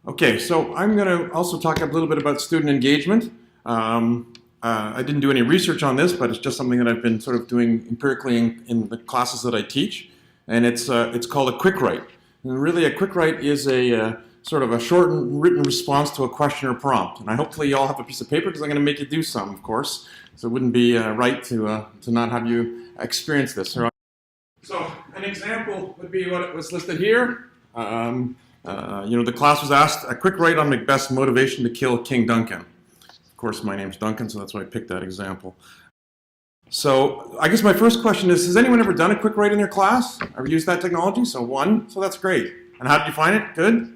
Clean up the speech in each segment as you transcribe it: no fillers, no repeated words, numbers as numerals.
Okay, so I'm going to also talk a little bit about student engagement. I didn't do any research on this, but it's just something that I've been sort of doing empirically in the classes that I teach, and it's called a quick write. And really, a quick write is a sort of a shortened written response to a question or prompt. And hopefully you all have a piece of paper because I'm going to make you do some, of course. So it wouldn't be right to not have you experience this. So an example would be what was listed here. The class was asked a quick write on Macbeth's motivation to kill King Duncan. Of course, my name's Duncan, so that's why I picked that example. So I guess my first question is, has anyone ever done a quick write in their class? Ever used that technology? So one, so that's great. And how did you find it? Good?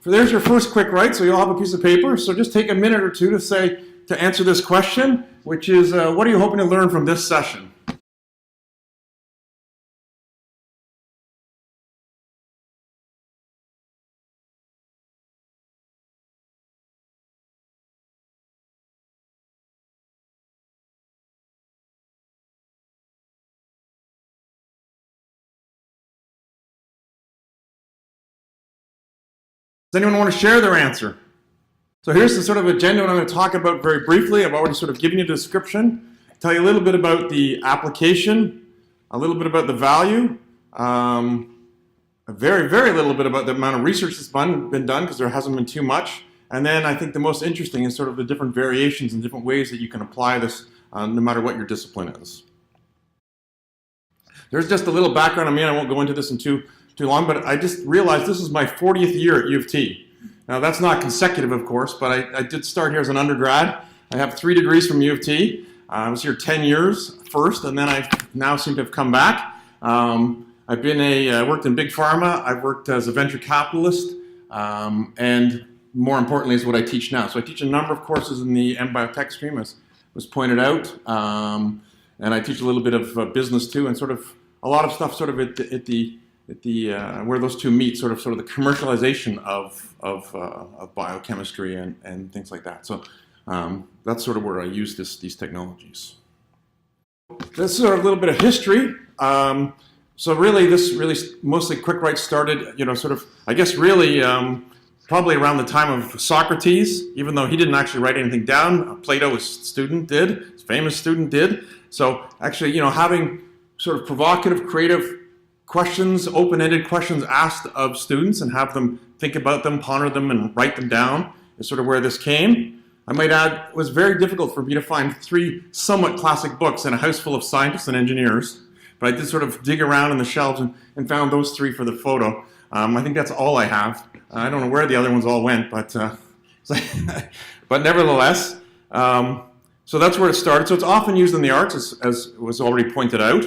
So there's your first quick write, so you'll have a piece of paper. So just take a minute or two to answer this question, which is, what are you hoping to learn from this session? Does anyone want to share their answer? So here's the sort of agenda I'm going to talk about very briefly. I've already sort of given you the description, tell you a little bit about the application, a little bit about the value, a very, very little bit about the amount of research that's been done because there hasn't been too much. And then I think the most interesting is sort of the different variations and different ways that you can apply this no matter what your discipline is. There's just a little background on me. I won't go into this in too long, but I just realized this is my 40th year at U of T. Now that's not consecutive, of course, but I did start here as an undergrad. I have 3 degrees from U of T. I was here 10 years first, and then I now seem to have come back. I've been worked in big pharma. I've worked as a venture capitalist, and more importantly is what I teach now. So I teach a number of courses in the M-Biotech stream, as was pointed out, and I teach a little bit of business too, and sort of a lot of stuff sort of at the where those two meet, sort of the commercialization of biochemistry and things like that. So that's sort of where I use these technologies. This is sort of a little bit of history. So really, mostly quick write started, I guess really probably around the time of Socrates, even though he didn't actually write anything down. Plato's student did, his famous student did. So actually, having sort of provocative, creative questions, open-ended questions asked of students and have them think about them, ponder them, and write them down is sort of where this came. I might add, it was very difficult for me to find 3 somewhat classic books in a house full of scientists and engineers, but I did sort of dig around in the shelves and found those 3 for the photo. I think that's all I have. I don't know where the other ones all went, but but nevertheless, so that's where it started. So it's often used in the arts, as was already pointed out.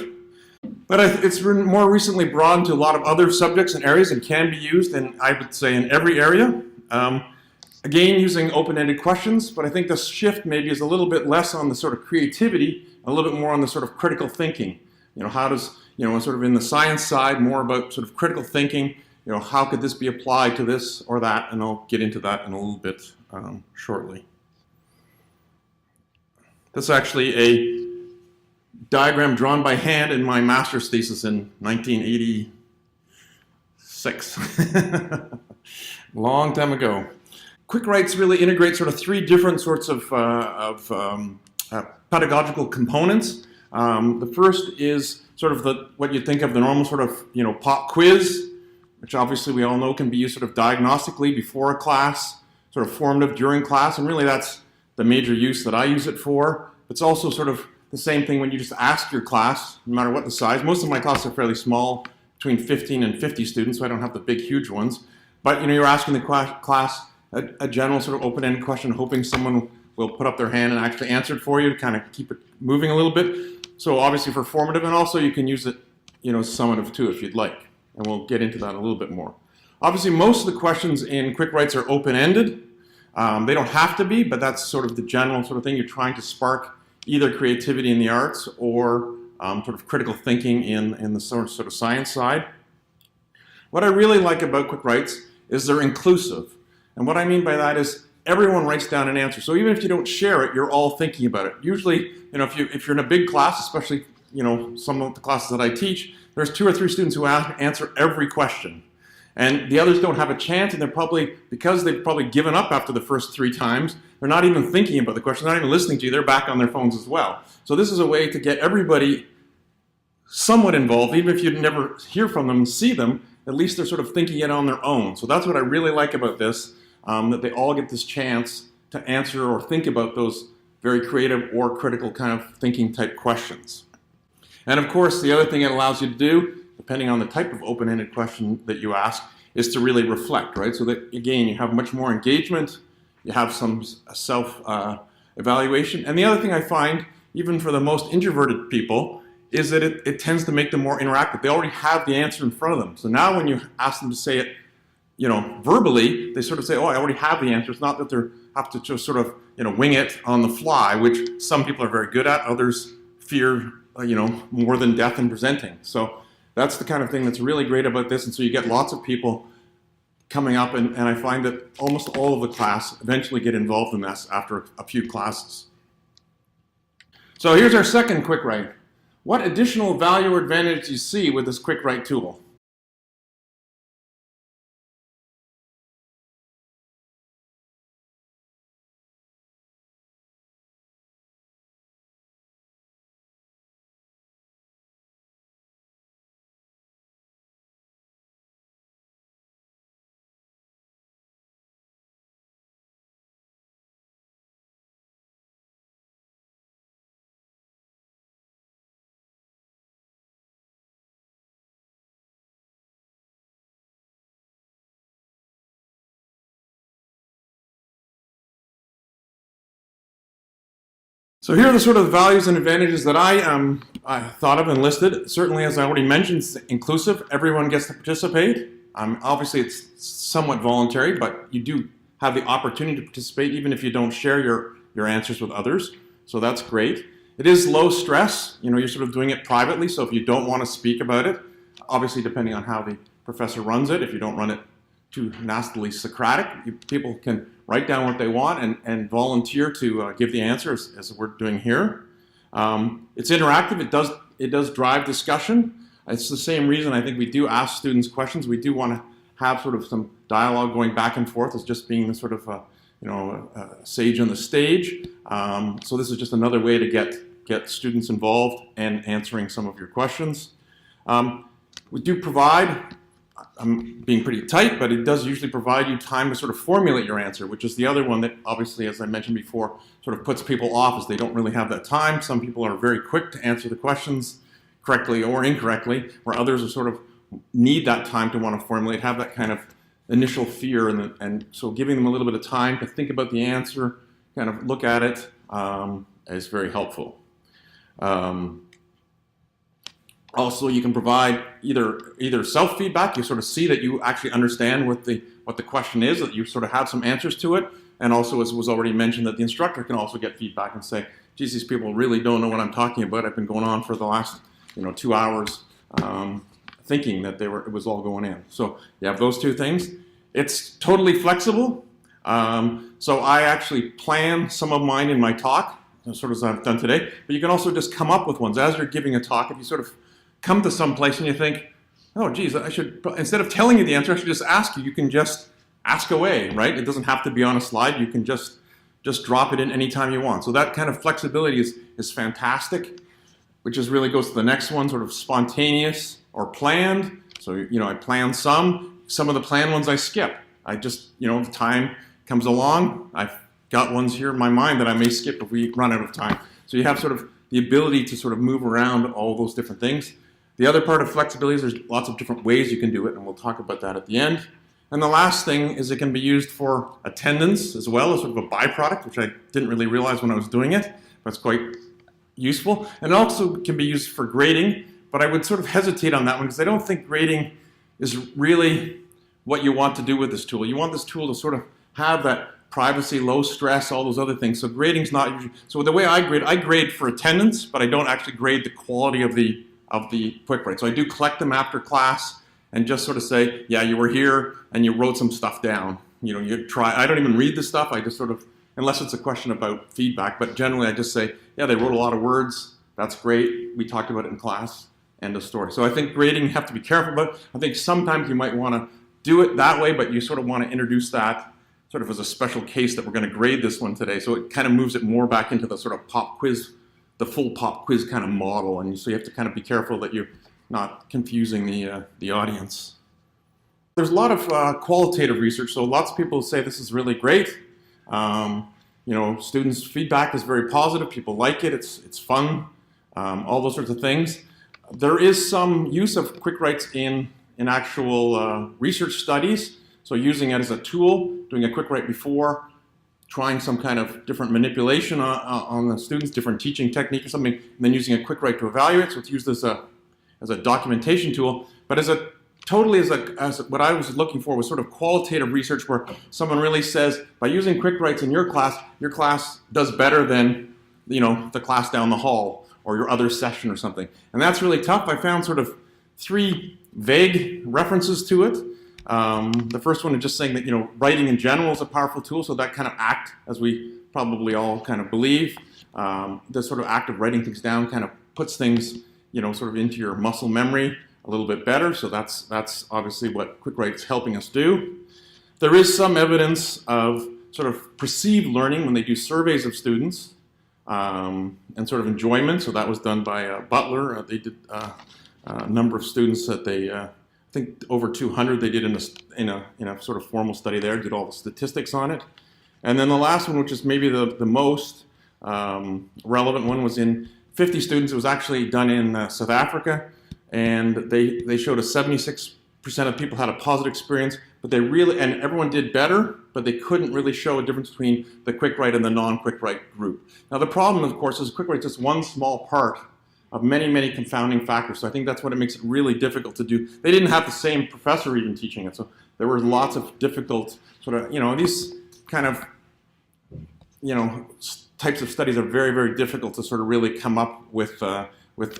But it's been more recently broadened to a lot of other subjects and areas and can be used in, I would say, in every area. Again, using open-ended questions, but I think the shift maybe is a little bit less on the sort of creativity, a little bit more on the sort of critical thinking. How does, sort of in the science side, more about sort of critical thinking, how could this be applied to this or that, and I'll get into that in a little bit shortly. This is actually a diagram drawn by hand in my master's thesis in 1986. Long time ago. Quick writes really integrate sort of 3 different sorts of pedagogical components. The first is sort of what you think of the normal sort of pop quiz, which obviously we all know can be used sort of diagnostically before a class, sort of formative during class, and really that's the major use that I use it for. It's also sort of the same thing when you just ask your class, no matter what the size. Most of my classes are fairly small, between 15 and 50 students, so I don't have the big, huge ones. But you're asking the class a general sort of open-ended question, hoping someone will put up their hand and actually answer it for you to kind of keep it moving a little bit. So obviously for formative, and also you can use it, summative too if you'd like. And we'll get into that a little bit more. Obviously most of the questions in quick writes are open-ended. They don't have to be, but that's sort of the general sort of thing. You're trying to spark either creativity in the arts or sort of critical thinking in the sort of science side. What I really like about quick writes is they're inclusive. And what I mean by that is everyone writes down an answer. So even if you don't share it, you're all thinking about it. Usually, if you're in a big class, especially some of the classes that I teach, there's 2 or 3 students who answer every question. And the others don't have a chance, and they're probably, because they've probably given up after the first 3 times, they're not even thinking about the question, they're not even listening to you, they're back on their phones as well. So this is a way to get everybody somewhat involved, even if you'd never hear from them and see them, at least they're sort of thinking it on their own. So that's what I really like about this, that they all get this chance to answer or think about those very creative or critical kind of thinking type questions. And of course, the other thing it allows you to do, depending on the type of open-ended question that you ask, is to really reflect, right? So that, again, you have much more engagement, you have some self-evaluation. And the other thing I find, even for the most introverted people, is that it tends to make them more interactive. They already have the answer in front of them. So now when you ask them to say it, verbally, they sort of say, oh, I already have the answer. It's not that they have to just sort of, wing it on the fly, which some people are very good at. Others fear, more than death in presenting. So that's the kind of thing that's really great about this. And so you get lots of people coming up, and I find that almost all of the class eventually get involved in this after a few classes. So here's our second quick write. What additional value or advantage do you see with this quick write tool? So here are the sort of values and advantages that I thought of and listed. Certainly, as I already mentioned, it's inclusive. Everyone gets to participate. Obviously, it's somewhat voluntary, but you do have the opportunity to participate even if you don't share your answers with others. So that's great. It is low stress. You're sort of doing it privately, so if you don't want to speak about it, obviously depending on how the professor runs it, if you don't run it too nastily Socratic, people can write down what they want and volunteer to give the answer, as we're doing here. It's interactive. It does drive discussion. It's the same reason I think we do ask students questions. We do want to have sort of some dialogue going back and forth as just being the sort of sage on the stage. So this is just another way to get students involved and answering some of your questions. We do provide, I'm being pretty tight, but it does usually provide you time to sort of formulate your answer, which is the other one that obviously, as I mentioned before, sort of puts people off as they don't really have that time. Some people are very quick to answer the questions correctly or incorrectly, where others are sort of need that time to want to formulate, have that kind of initial fear, and so giving them a little bit of time to think about the answer, kind of look at it, is very helpful. Also, you can provide either self-feedback, you sort of see that you actually understand what the question is, that you sort of have some answers to it, and also, as was already mentioned, that the instructor can also get feedback and say, geez, these people really don't know what I'm talking about. I've been going on for the last 2 hours thinking that it was all going in. So you have those two things. It's totally flexible. So I actually plan some of mine in my talk, sort of as I've done today, but you can also just come up with ones. As you're giving a talk, if you sort of come to some place and you think, oh, geez, I should, instead of telling you the answer, I should just ask you. You can just ask away, right? It doesn't have to be on a slide. You can just drop it in anytime you want. So that kind of flexibility is fantastic, which really goes to the next one, sort of spontaneous or planned. So, I plan some of the planned ones I skip. I just, the time comes along, I've got ones here in my mind that I may skip if we run out of time. So you have sort of the ability to sort of move around all those different things. The other part of flexibility is there's lots of different ways you can do it, and we'll talk about that at the end. And the last thing is it can be used for attendance as well, as sort of a byproduct, which I didn't really realize when I was doing it, but it's quite useful. And it also can be used for grading, but I would sort of hesitate on that one because I don't think grading is really what you want to do with this tool. You want this tool to sort of have that privacy, low stress, all those other things. So grading's not usually, so the way I grade for attendance, but I don't actually grade the quality of the quick write. So I do collect them after class and just sort of say, yeah, you were here and you wrote some stuff down. You try, I don't even read the stuff, I just sort of, unless it's a question about feedback, but generally I just say, yeah, they wrote a lot of words, that's great, we talked about it in class, end of story. So I think grading you have to be careful about. I think sometimes you might want to do it that way, but you sort of want to introduce that sort of as a special case that we're going to grade this one today. So it kind of moves it more back into the sort of pop quiz, the full pop quiz kind of model. And so you have to kind of be careful that you're not confusing the audience. There's a lot of qualitative research, so lots of people say this is really great. You know, students' feedback is very positive. People like it. It's fun. All those sorts of things. There is some use of quick writes in actual research studies. So using it as a tool, doing a quick write before, trying some kind of different manipulation on the students, different teaching technique or something, and then using a quick write to evaluate. So it's used as a documentation tool, but as what I was looking for was sort of qualitative research where someone really says, by using quick writes in your class does better than, you know, the class down the hall or your other session or something. And that's really tough. I found sort of 3 vague references to it. The first one is just saying that, you know, writing in general is a powerful tool, so that kind of act, as we probably all kind of believe, the sort of act of writing things down kind of puts things, you know, sort of into your muscle memory a little bit better, so that's obviously what quick write is helping us do. There is some evidence of sort of perceived learning when they do surveys of students and sort of enjoyment, so that was done by Butler. They did a number of students that they, I think over 200 they did in a sort of formal study there, did all the statistics on it. And then the last one, which is maybe the most relevant one, was in 50 students. It was actually done in South Africa, and they showed a 76% of people had a positive experience, but they really, and everyone did better, but they couldn't really show a difference between the quick write and the non-quick write group. Now the problem, of course, is quick write is just one small part of many, many confounding factors. So I think that's what it makes it really difficult to do. They didn't have the same professor even teaching it, so there were lots of difficult sort of, you know, these kind of, you know, types of studies are very, very difficult to sort of really come up with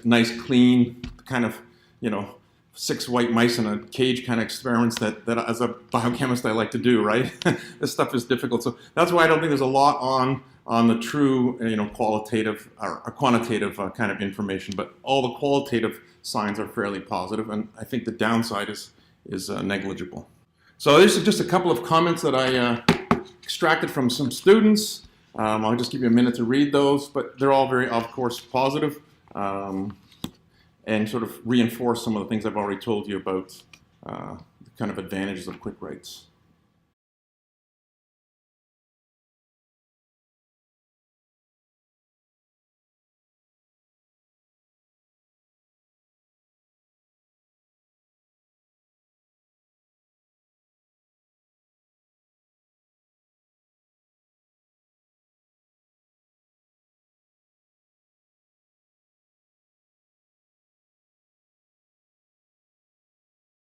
nice, clean, kind of, you know, 6 white mice in a cage kind of experiments that as a biochemist I like to do, right? This stuff is difficult. So that's why I don't think there's a lot on the true, you know, qualitative or quantitative kind of information, but all the qualitative signs are fairly positive, and I think the downside is negligible. So this is just a couple of comments that I extracted from some students. I'll just give you a minute to read those, but they're all very, of course, positive, and sort of reinforce some of the things I've already told you about the kind of advantages of quick writes.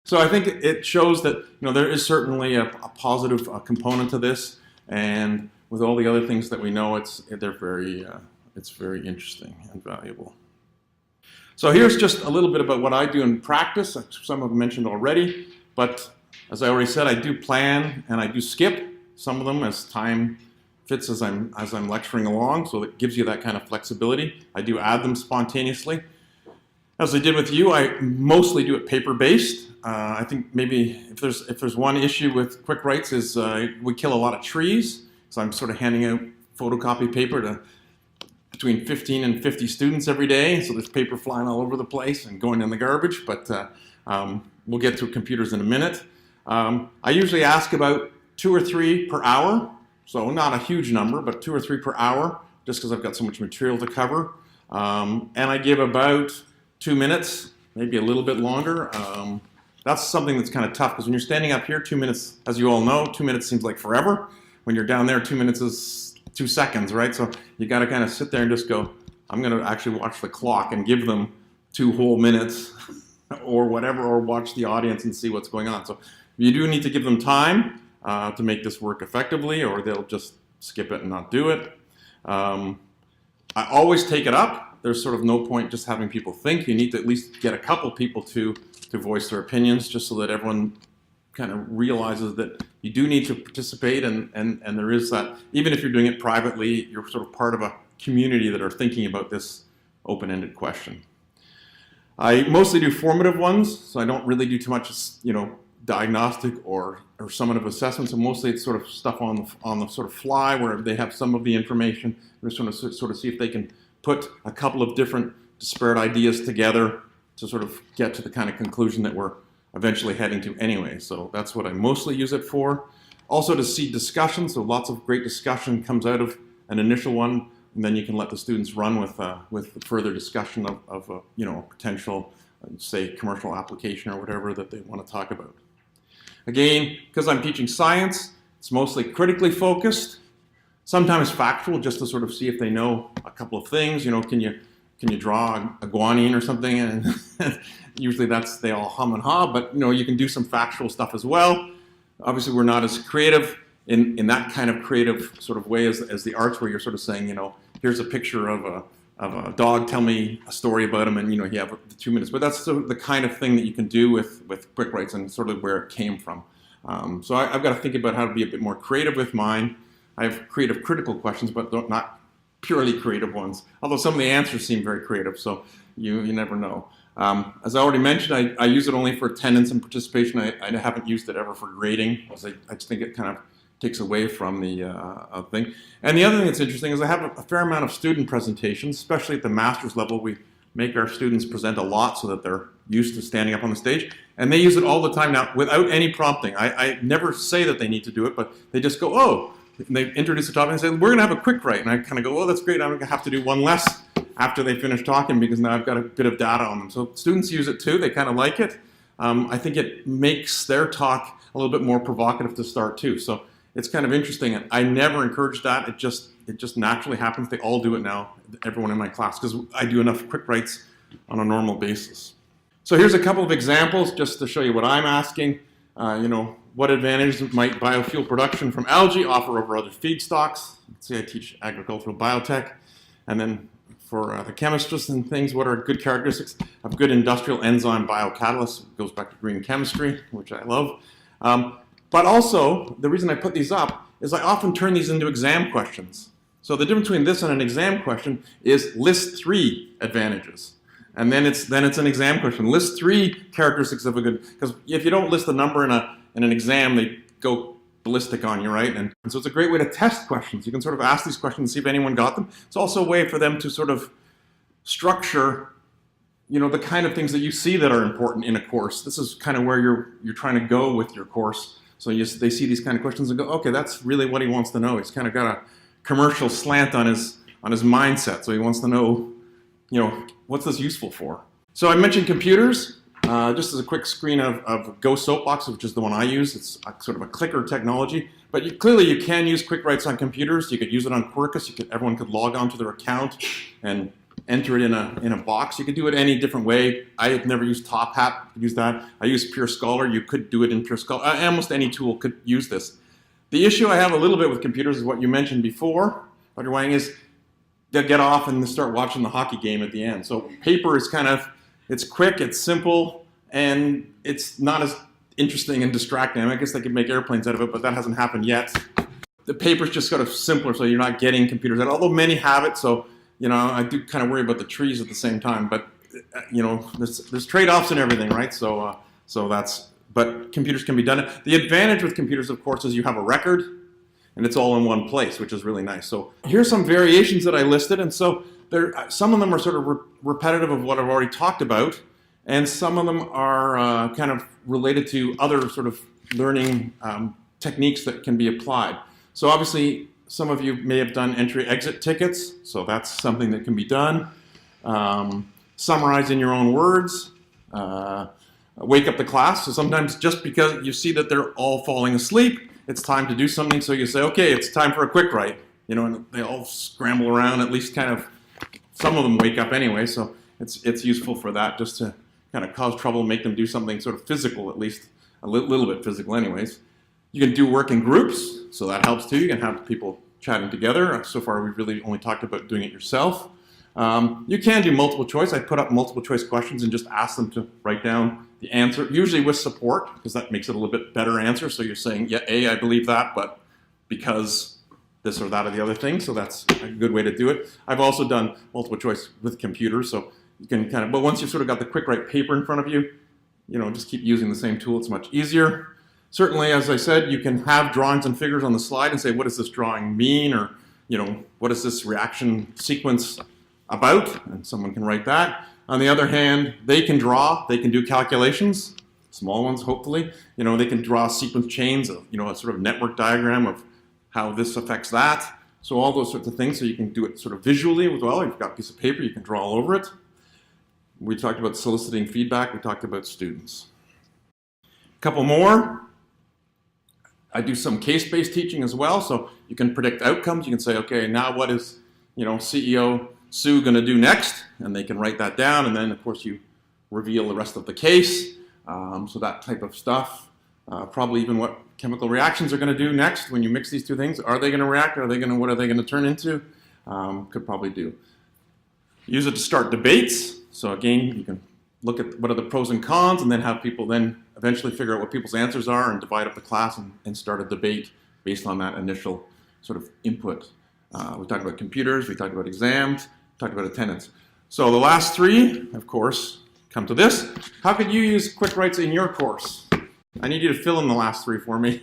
So I think it shows that, you know, there is certainly a positive component to this, and with all the other things that we know, it's very interesting and valuable. So here's just a little bit about what I do in practice. Some have mentioned already, but as I already said, I do plan and I do skip some of them as time fits as I'm lecturing along, so it gives you that kind of flexibility. I do add them spontaneously. As I did with you, I mostly do it paper-based. I think maybe if there's one issue with quick writes is we kill a lot of trees, so I'm sort of handing out photocopy paper to between 15 and 50 students every day, so there's paper flying all over the place and going in the garbage, but we'll get to computers in a minute. I usually ask about 2 or 3 per hour, so not a huge number, but 2 or 3 per hour, just because I've got so much material to cover. And I give about 2 minutes, maybe a little bit longer. That's something that's kind of tough, because when you're standing up here, 2 minutes, as you all know, 2 minutes seems like forever. When you're down there, 2 minutes is 2 seconds, right? So you got to kind of sit there and just go, I'm going to actually watch the clock and give them 2 whole minutes or whatever, or watch the audience and see what's going on. So you do need to give them time to make this work effectively, or they'll just skip it and not do it. I always take it up. There's sort of no point just having people think. You need to at least get a couple people to voice their opinions, just so that everyone kind of realizes that you do need to participate, and there is that, even if you're doing it privately, you're sort of part of a community that are thinking about this open-ended question. I mostly do formative ones, so I don't really do too much, you know, diagnostic or summative assessment. So mostly it's sort of stuff on the sort of fly where they have some of the information. We're just going to sort of see if they can put a couple of different disparate ideas together to sort of get to the kind of conclusion that we're eventually heading to anyway. So that's what I mostly use it for. Also to see discussion, so lots of great discussion comes out of an initial one, and then you can let the students run with further discussion of a potential, say, commercial application or whatever that they want to talk about. Again, because I'm teaching science, it's mostly critically focused, sometimes factual, just to sort of see if they know a couple of things. Can you draw a guanine or something? And usually they all hum and haw, but you can do some factual stuff as well. Obviously, we're not as creative in that kind of creative sort of way as the arts, where you're sort of saying, here's a picture of a dog, tell me a story about him, and you have 2 minutes. But that's sort of the kind of thing that you can do with quick writes and sort of where it came from. So I've got to think about how to be a bit more creative with mine. I have creative critical questions, but not purely creative ones, although some of the answers seem very creative, so you never know. As I already mentioned, I use it only for attendance and participation. I haven't used it ever for grading, because I just think it kind of takes away from the thing. And the other thing that's interesting is I have a fair amount of student presentations, especially at the master's level. We make our students present a lot so that they're used to standing up on the stage, and they use it all the time now without any prompting. I never say that they need to do it, but they just go, oh, and they introduce the topic and say, we're going to have a quick write. And I kind of go, oh, that's great. I'm going to have to do one less after they finish talking, because now I've got a bit of data on them. So students use it too. They kind of like it. I think it makes their talk a little bit more provocative to start too. So it's kind of interesting. I never encourage that. It just naturally happens. They all do it now, everyone in my class, because I do enough quick writes on a normal basis. So here's a couple of examples just to show you what I'm asking. What advantages might biofuel production from algae offer over other feedstocks? Let's say I teach agricultural biotech. And then for the chemists and things, what are good characteristics of good industrial enzyme biocatalysts? It goes back to green chemistry, which I love. But also, the reason I put these up is I often turn these into exam questions. So the difference between this and an exam question is list 3 advantages. And then it's an exam question. List 3 characteristics of a good, because if you don't list the number in an exam, they go ballistic on you, right? And so it's a great way to test questions. You can sort of ask these questions and see if anyone got them. It's also a way for them to sort of structure, the kind of things that you see that are important in a course. This is kind of where you're trying to go with your course. So they see these kind of questions and go, okay, that's really what he wants to know. He's kind of got a commercial slant on his mindset. So he wants to know, what's this useful for? So I mentioned computers. Just as a quick screen of Go Soapbox, which is the one I use. It's sort of a clicker technology. But clearly you can use quick writes on computers. You could use it on Quirkus. Everyone could log on to their account and enter it in a box. You could do it any different way. I have never used Top Hat. You could use that. I use Pure Scholar. You could do it in Pure Scholar. Almost any tool could use this. The issue I have a little bit with computers is what you mentioned before, Dr. Wang, is they'll get off and start watching the hockey game at the end. So paper is it's quick, it's simple, and it's not as interesting and distracting. I guess they could make airplanes out of it, but that hasn't happened yet. The paper's just sort of simpler, so you're not getting computers out, although many have it. So, I do kind of worry about the trees at the same time. But, there's trade-offs and everything, right? But computers can be done. The advantage with computers, of course, is you have a record, and it's all in one place, which is really nice. So here's some variations that I listed, and so some of them are sort of repetitive of what I've already talked about, and some of them are kind of related to other sort of learning techniques that can be applied. So obviously, some of you may have done entry-exit tickets, so that's something that can be done. Summarize in your own words. Wake up the class. So sometimes just because you see that they're all falling asleep, it's time to do something, so you say, okay, it's time for a quick write. And they all scramble around, at least kind of, some of them wake up anyway, so it's useful for that, just to kind of cause trouble, make them do something sort of physical, at least a little bit physical anyways. You can do work in groups, so that helps too. You can have people chatting together. So far we've really only talked about doing it yourself. You can do multiple choice. I put up multiple choice questions and just ask them to write down the answer, usually with support, because that makes it a little bit better answer. So you're saying, yeah, A, I believe that, but because this or that or the other thing, so that's a good way to do it. I've also done multiple choice with computers, so you can kind of, but once you've sort of got the quick write paper in front of you, just keep using the same tool. It's much easier. Certainly, as I said, you can have drawings and figures on the slide and say, what does this drawing mean? Or, what is this reaction sequence about? And someone can write that. On the other hand, they can draw, they can do calculations, small ones hopefully. They can draw sequence chains of, a sort of network diagram of how this affects that. So all those sorts of things, so you can do it sort of visually as well. If you've got a piece of paper, you can draw all over it. We talked about soliciting feedback, we talked about students. A couple more. I do some case-based teaching as well, so you can predict outcomes. You can say, okay, now what is, CEO Sue going to do next? And they can write that down, and then of course you reveal the rest of the case. So that type of stuff. Probably even what chemical reactions are going to do next when you mix these two things. Are they going to react? What are they going to turn into? Could probably do. Use it to start debates. So again, you can look at what are the pros and cons, and then have people then eventually figure out what people's answers are and divide up the class and start a debate based on that initial sort of input. We talked about computers, we talked about exams, we talked about attendance. So the last three, of course, come to this. How could you use quick writes in your course? I need you to fill in the last three for me.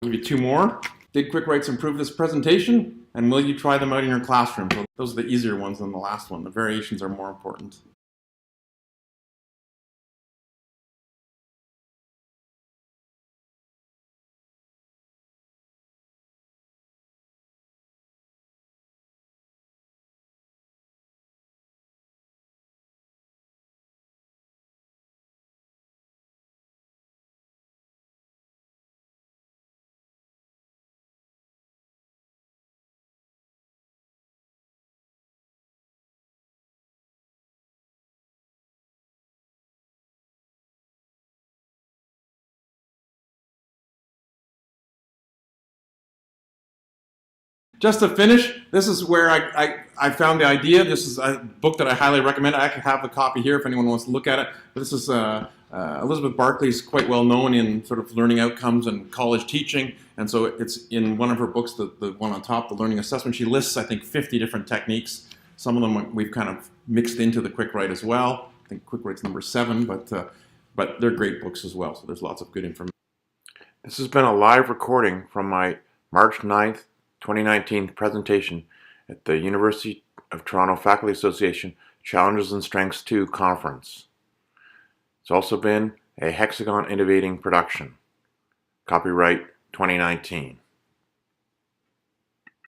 I'll give you two more. Did quick writes improve this presentation? And will you try them out in your classroom? So those are the easier ones than the last one. The variations are more important. Just to finish, this is where I found the idea. This is a book that I highly recommend. I actually have the copy here if anyone wants to look at it. But this is Elizabeth Barkley's quite well known in sort of learning outcomes and college teaching. And so it's in one of her books, the one on top, the learning assessment. She lists, I think, 50 different techniques. Some of them we've kind of mixed into the quick write as well. I think quick write's number 7, but they're great books as well. So there's lots of good information. This has been a live recording from my March 9th, 2019 presentation at the University of Toronto Faculty Association Challenges and Strengths 2 conference. It's also been a Hexagon Innovating production. Copyright 2019.